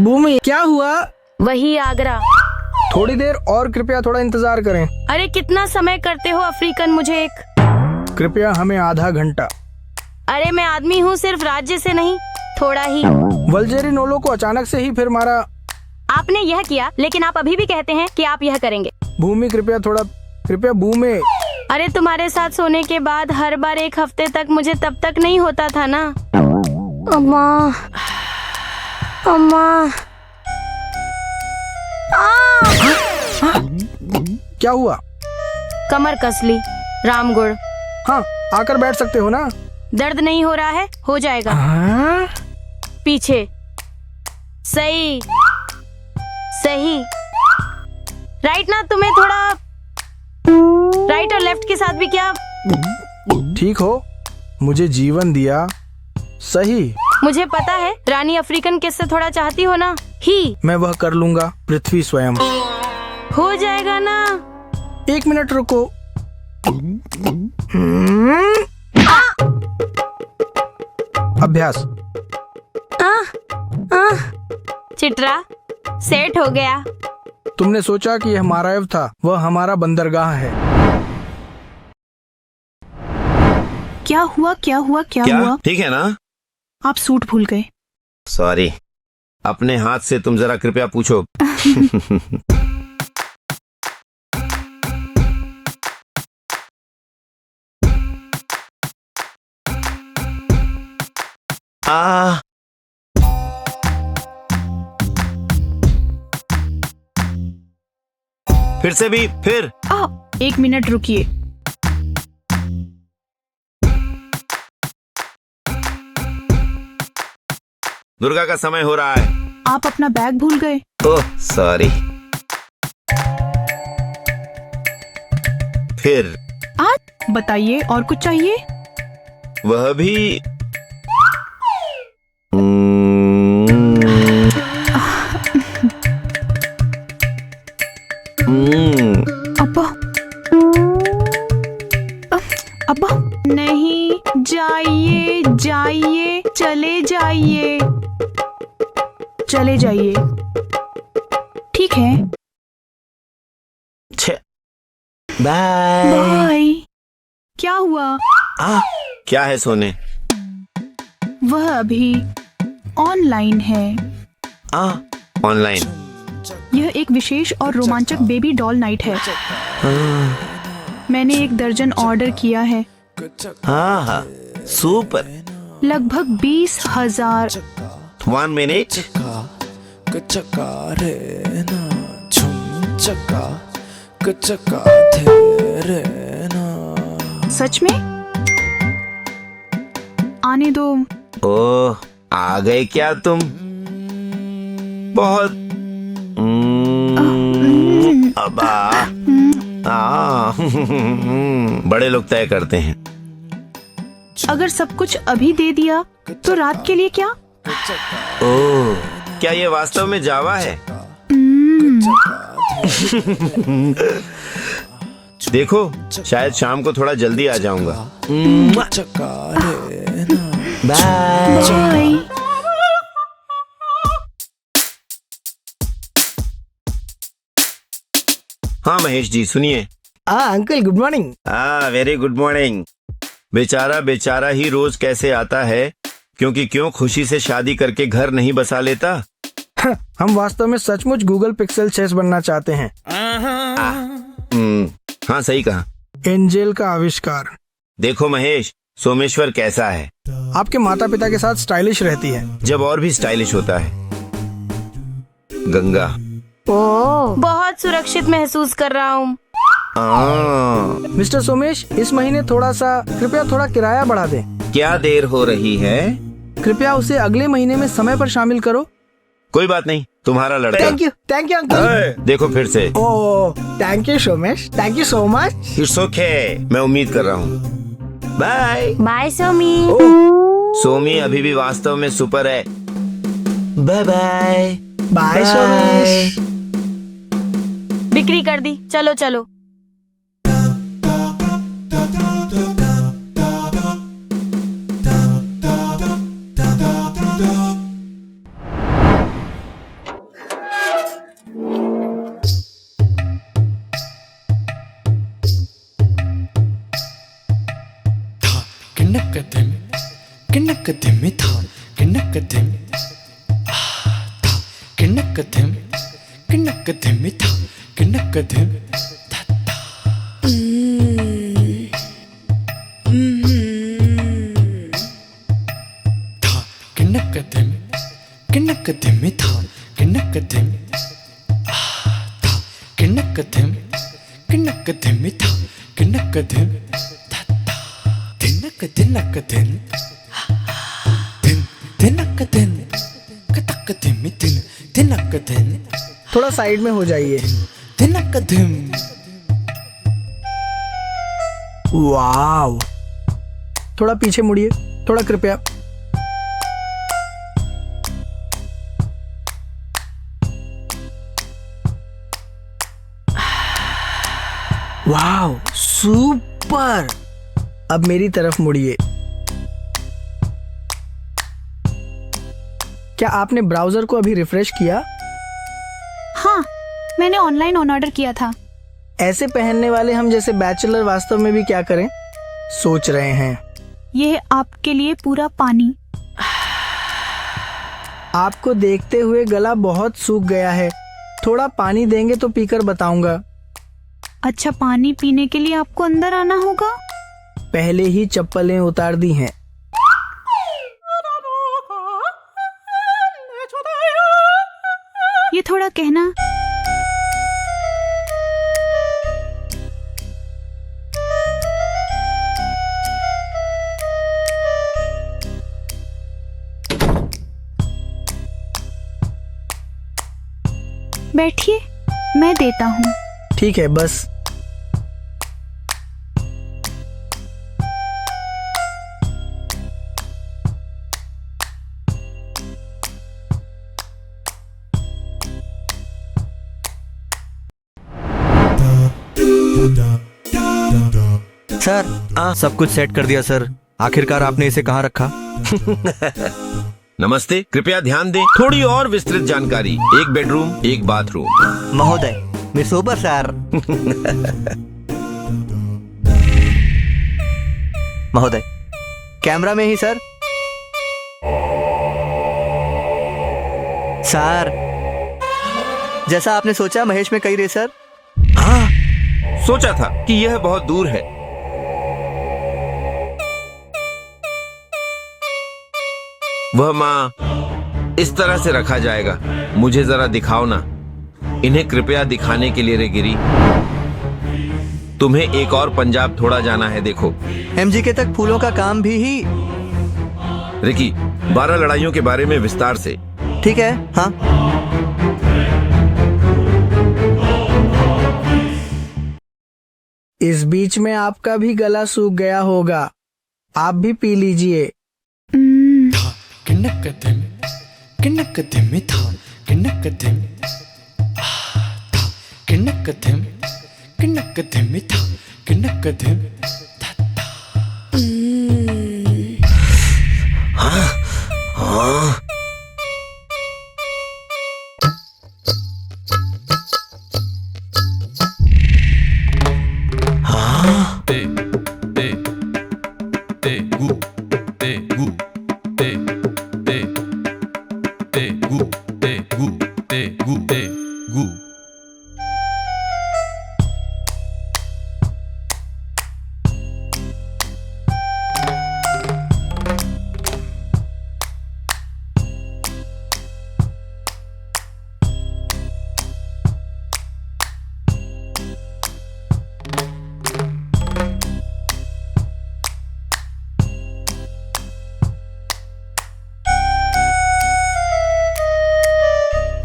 भूमि, क्या हुआ? वही आगरा। थोड़ी देर और कृपया थोड़ा इंतजार करें। अरे कितना समय करते हो अफ्रीकन, मुझे एक। कृपया हमें आधा घंटा। अरे मैं आदमी हूँ, सिर्फ राज्य से नहीं, थोड़ा ही। वल्जेरी नोलो को अचानक से ही फिर मारा। आपने यह किया, लेकिन आप अभी भी कहते हैं कि आप यह करेंगे। भूमि कृपया भूमि। अरे तुम्हारे साथ सोने के बाद हर बार एक हफ्ते तक मुझे तब तक नहीं होता था ना। अम्मा, अम्मा। क्या हुआ? कमर कसली, रामगुड़। हाँ, आकर बैठ सकते हो ना। दर्द नहीं हो रहा है? हो जाएगा। पीछे। सही सही। राइट ना, तुम्हें थोड़ा राइट और लेफ्ट के साथ भी क्या? ठीक हो, मुझे जीवन दिया। सही। मुझे पता है, रानी अफ्रीकन किससे थोड़ा चाहती हो ना ही। मैं वह कर लूंगा, पृथ्वी स्वयं। हो जाएगा ना। 1 मिनट रुको। अभ्यास। चिट्रा सेट हो गया। तुमने सोचा कि यह मारायव था, वह हमारा बंदरगाह है। क्या हुआ? क्या? ठीक है ना? आप सूट भूल गए। सॉरी, अपने हाथ से तुम जरा कृपया पूछो। फिर से भी, फिर। 1 मिनट रुकिए। दुर्गा का समय हो रहा है। आप अपना बैग भूल गए। Oh sorry. फिर बताइए, और कुछ चाहिए? वह भी अब्बा, अब्बा, नहीं, जाइए जाइए, चले जाइए, चले जाइए। ठीक है, बाय। बाय। क्या हुआ? क्या है सोने? वह अभी ऑनलाइन है। ऑनलाइन? यह एक विशेष और रोमांचक बेबी डॉल नाइट है। मैंने 1 दर्जन ऑर्डर किया है। हाँ, सुपर। लगभग 20,000। 1 मिनट। सच में? आने दो। ओह, आ गए क्या तुम? बहुत अबा। बड़े लोग तय करते हैं। अगर सब कुछ अभी दे दिया तो रात के लिए क्या? ओह, क्या ये वास्तव में जावा है? देखो, शायद शाम को थोड़ा जल्दी आ जाऊंगा। बाय। हाँ महेश जी, सुनिए। Uncle, good morning. Very good morning. बेचारा ही रोज कैसे आता है, क्यों खुशी से शादी करके घर नहीं बसा लेता। हम वास्तव में सचमुच गूगल पिक्सल 6 बनना चाहते हैं। हाँ, सही कहा। एंजेल का आविष्कार। देखो महेश, सोमेश्वर कैसा है? आपके माता पिता के साथ स्टाइलिश रहती है। जब और भी स्टाइलिश होता है। गंगा। बहुत सुरक्षित महसूस कर रहा हूँ। मिस्टर सोमेश, इस महीने कृपया थोड़ा किराया बढ़ा दें। क्या देर हो रही है? कृपया उसे अगले महीने में समय पर शामिल करो। कोई बात नहीं, तुम्हारा लड़का। Thank you uncle. देखो फिर से। Oh, thank you Somesh, thank you so much. It's okay, मैं उम्मीद कर रहा हूँ। Bye bye Somi. सोमी अभी भी वास्तव में सुपर है। Bye bye. बाय सोमेश। बिक्री कर दी, चलो चलो। किनकधिम था किनकधिम था किनकधिम किनकधिम था किनकधिम था था किनकधिम किनकधिम था किनकधिम था किनकधिम किनकधिम था किनकधिम था दिनक दिनक दिन दिन दिनक दिन कतक दिन दिन दिनक दिन थोड़ा साइड में हो जाइए। दिनक दिन वाव, थोड़ा पीछे मुड़िए, थोड़ा कृपया। वाव, सुपर। अब मेरी तरफ मुड़िए। क्या आपने ब्राउजर को अभी रिफ्रेश किया? हाँ, मैंने ऑनलाइन ऑन ऑर्डर किया था। ऐसे पहनने वाले हम जैसे बैचलर वास्तव में भी क्या करें सोच रहे हैं। ये आपके लिए पूरा पानी। आपको देखते हुए गला बहुत सूख गया है, थोड़ा पानी देंगे तो पीकर बताऊंगा। अच्छा, पानी पीने के लिए आपको अंदर आना होगा। पहले ही चप्पलें उतार दी हैं। ये थोड़ा कहना। बैठिए, मैं देता हूँ। ठीक है, बस। सर, सब कुछ सेट कर दिया सर। आखिरकार आपने इसे कहाँ रखा? नमस्ते, कृपया ध्यान दें। थोड़ी और विस्तृत जानकारी। एक बेडरूम, एक बाथरूम। महोदय, मैं सोबर सर। महोदय, कैमरा में ही सर। सर, जैसा आपने सोचा महेश में कई रेसर। हाँ, सोचा था कि यह बहुत दूर है। वह माँ इस तरह से रखा जाएगा। मुझे जरा दिखाओ ना। इन्हें कृपया दिखाने के लिए रे गिरी। तुम्हें एक और पंजाब थोड़ा जाना है। देखो, एमजीके तक फूलों का काम भी ही। रिकी, 12 लड़ाइयों के बारे में विस्तार से। ठीक है। हाँ, इस बीच में आपका भी गला सूख गया होगा, आप भी पी लीजिए। था किनकधिम किनकधिम था किनकधिम था किनकधिम किनकधिम था किनकधिम था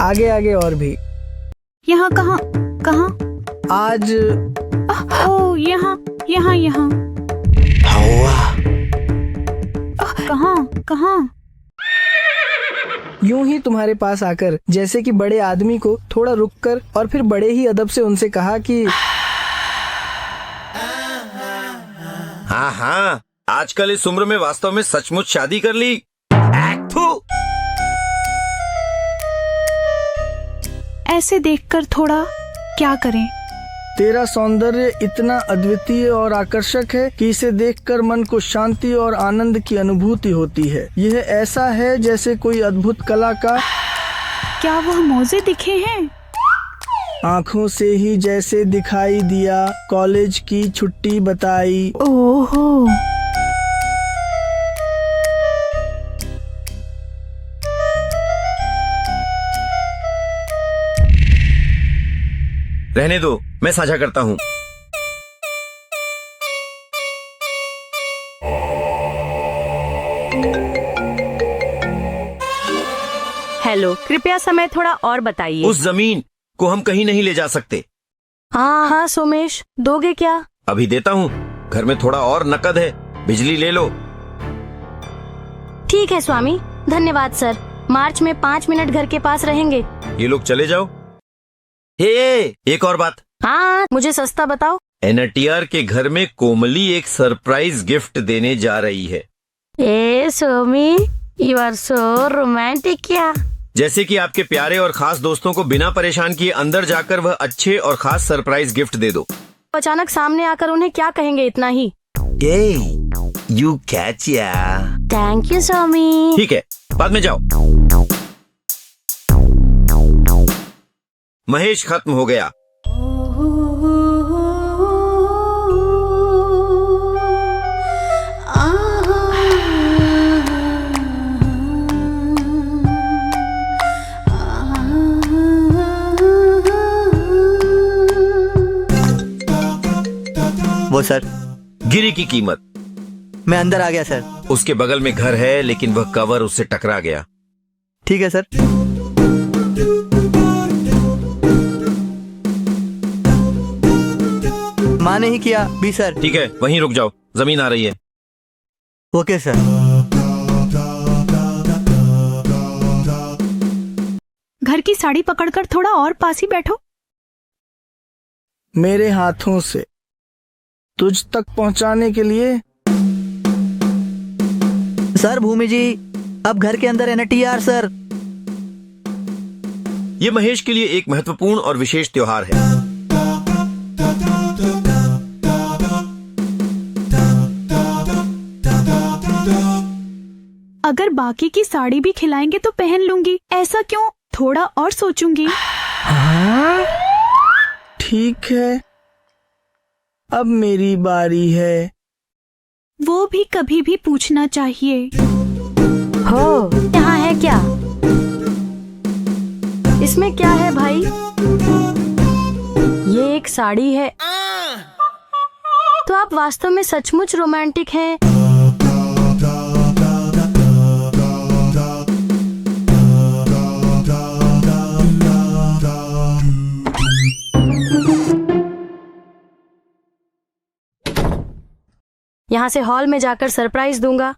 आगे आगे और भी। यहाँ कहाँ कहाँ? आज ओ, यहाँ यहाँ यहाँ। कहाँ कहाँ? यूं ही तुम्हारे पास आकर जैसे कि बड़े आदमी को थोड़ा रुककर और फिर बड़े ही अदब से उनसे कहा कि हाँ हाँ, आजकल इस उम्र में वास्तव में सचमुच शादी कर ली। ऐसे देखकर थोड़ा क्या करें? तेरा सौंदर्य इतना अद्वितीय और आकर्षक है कि इसे देखकर मन को शांति और आनंद की अनुभूति होती है। यह ऐसा है जैसे कोई अद्भुत कला का। क्या वह मोजे दिखे हैं? आँखों से ही जैसे दिखाई दिया, कॉलेज की छुट्टी बताई। ओहो, रहने दो, मैं साझा करता हूँ। हेलो, कृपया समय थोड़ा और बताइए। उस जमीन को हम कहीं नहीं ले जा सकते। हाँ हाँ सोमेश, दोगे क्या? अभी देता हूँ। घर में थोड़ा और नकद है, बिजली ले लो। ठीक है स्वामी, धन्यवाद सर। मार्च में 5 मिनट घर के पास रहेंगे। ये लोग चले जाओ। हे, एक और बात। हाँ, मुझे सस्ता बताओ। एनटीआर के घर में कोमली एक सरप्राइज गिफ्ट देने जा रही है। ए Somi, you are so romantic. क्या? जैसे कि आपके प्यारे और खास दोस्तों को बिना परेशान किए अंदर जाकर वह अच्छे और खास सरप्राइज गिफ्ट दे दो। अचानक सामने आकर उन्हें क्या कहेंगे? इतना ही। यू कैच या। थैंक यू स्वामी। ठीक है, बाद में जाओ। महेश खत्म हो गया। वो सर, गिरी की कीमत। मैं अंदर आ गया सर। उसके बगल में घर है, लेकिन वह कवर उससे टकरा गया। ठीक है सर। माँ ने ही किया भी सर। ठीक है, वहीं रुक जाओ, जमीन आ रही है। Okay sir. घर की साड़ी पकड़कर थोड़ा और पास ही बैठो। मेरे हाथों से तुझ तक पहुंचाने के लिए। सर भूमि जी, अब घर के अंदर एनटीआर सर। ये महेश के लिए एक महत्वपूर्ण और विशेष त्योहार है। अगर बाकी की साड़ी भी खिलाएंगे तो पहन लूंगी। ऐसा क्यों? थोड़ा और सोचूंगी। हाँ? ठीक है, अब मेरी बारी है। वो भी कभी भी पूछना चाहिए। हो, यहाँ है क्या? इसमें क्या है भाई? ये एक साड़ी है। तो आप वास्तव में सचमुच रोमांटिक हैं। यहाँ से हॉल में जाकर सरप्राइज दूंगा।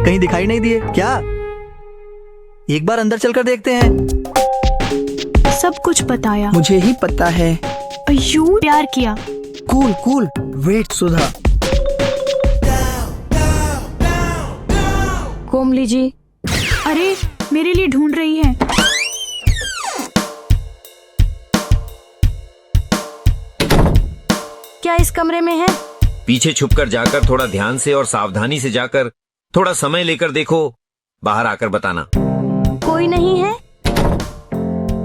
कहीं दिखाई नहीं दिए क्या? एक बार अंदर चलकर देखते हैं। सब कुछ बताया। मुझे ही पता है। अय्यो, प्यार किया। कूल कूल, वेट सुधा। कोमली जी। अरे, मेरे लिए ढूंढ रही है। क्या इस कमरे में है? पीछे छुपकर जाकर थोड़ा ध्यान से और सावधानी से जाकर थोड़ा समय लेकर देखो। बाहर आकर बताना। कोई नहीं है।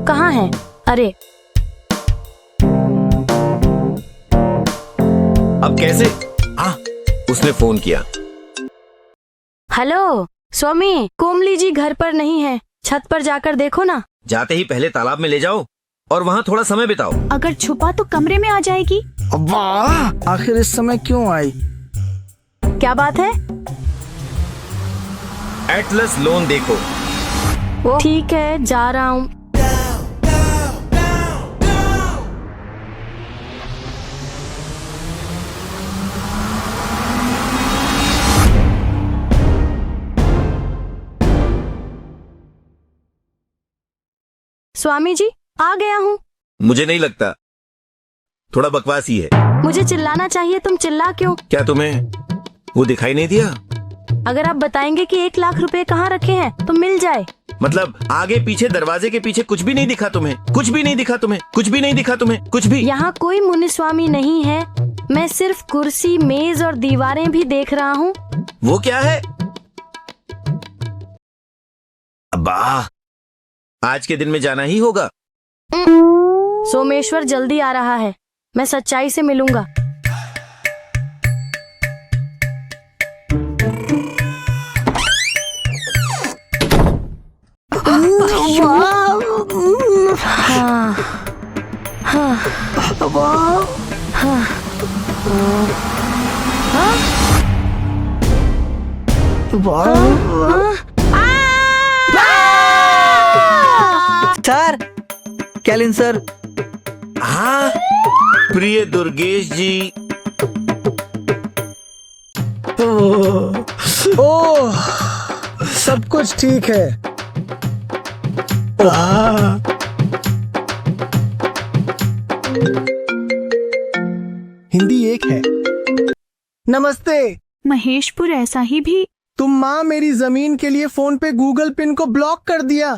कहाँ है? अरे, अब कैसे? उसने फोन किया। हेलो स्वामी, कोमली जी घर पर नहीं है। छत पर जाकर देखो ना। जाते ही पहले तालाब में ले जाओ और वहाँ थोड़ा समय बिताओ। अगर छुपा तो कमरे में आ जाएगी। वाह, आखिर इस समय क्यों आई? क्या बात है? एटलस लोन देखो। ठीक है, जा रहा हूँ। स्वामी जी आ गया हूँ। मुझे नहीं लगता, थोड़ा बकवास ही है। मुझे चिल्लाना चाहिए, तुम चिल्ला क्यों? क्या तुम्हें वो दिखाई नहीं दिया? अगर आप बताएंगे कि 1 लाख रुपए कहाँ रखे हैं तो मिल जाए। मतलब आगे पीछे दरवाजे के पीछे कुछ भी नहीं दिखा तुम्हें? कुछ भी नहीं दिखा तुम्हें? कुछ भी नहीं दिखा तुम्हें? कुछ भी? यहाँ कोई मुनि स्वामी नहीं है, मैं सिर्फ कुर्सी, मेज और दीवारें भी देख रहा हूँ। वो क्या है? अब्बा, आज के दिन में जाना ही होगा। सोमेश्वर जल्दी आ रहा है, मैं सच्चाई से मिलूंगा। हाँ, हाँ, हाँ, सर, कैलिन सर। हाँ, प्रिय दुर्गेश जी। ओह, सब कुछ ठीक है। हिंदी एक है। नमस्ते। महेशपुर ऐसा ही भी। तुम माँ मेरी जमीन के लिए फोन पे गूगल पिन को ब्लॉक कर दिया।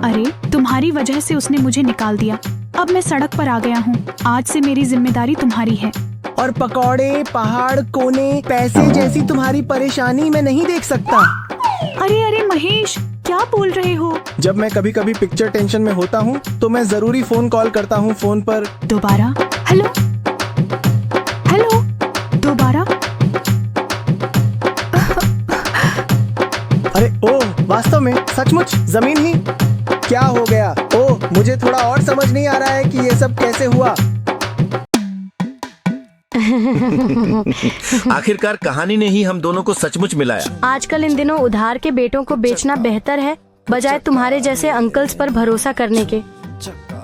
अरे तुम्हारी वजह से उसने मुझे निकाल दिया। अब मैं सड़क पर आ गया हूँ। आज से मेरी जिम्मेदारी तुम्हारी है। और पकौड़े, पहाड़, कोने, पैसे जैसी तुम्हारी परेशानी मैं नहीं देख सकता। अरे अरे महेश, क्या बोल रहे हो? जब मैं कभी कभी पिक्चर टेंशन में होता हूँ तो मैं जरूरी फोन कॉल करता हूँ फोन पर। दोबारा हेलो हेलो, दोबारा। अरे ओह, वास्तव में सचमुच जमीन ही? क्या हो गया? ओह, मुझे थोड़ा और समझ नहीं आ रहा है कि ये सब कैसे हुआ। आखिरकार कहानी ने ही हम दोनों को सचमुच मिलाया। आजकल इन दिनों उधार के बेटों को बेचना बेहतर है बजाय तुम्हारे जैसे अंकल्स पर भरोसा करने के।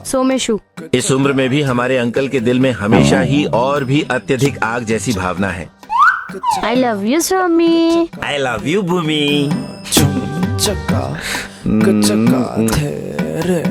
सोमेशु, इस उम्र में भी हमारे अंकल के दिल में हमेशा ही और भी अत्यधिक आग जैसी भावना है। I love you Swami. I love you Bhumi. चका चका थे रे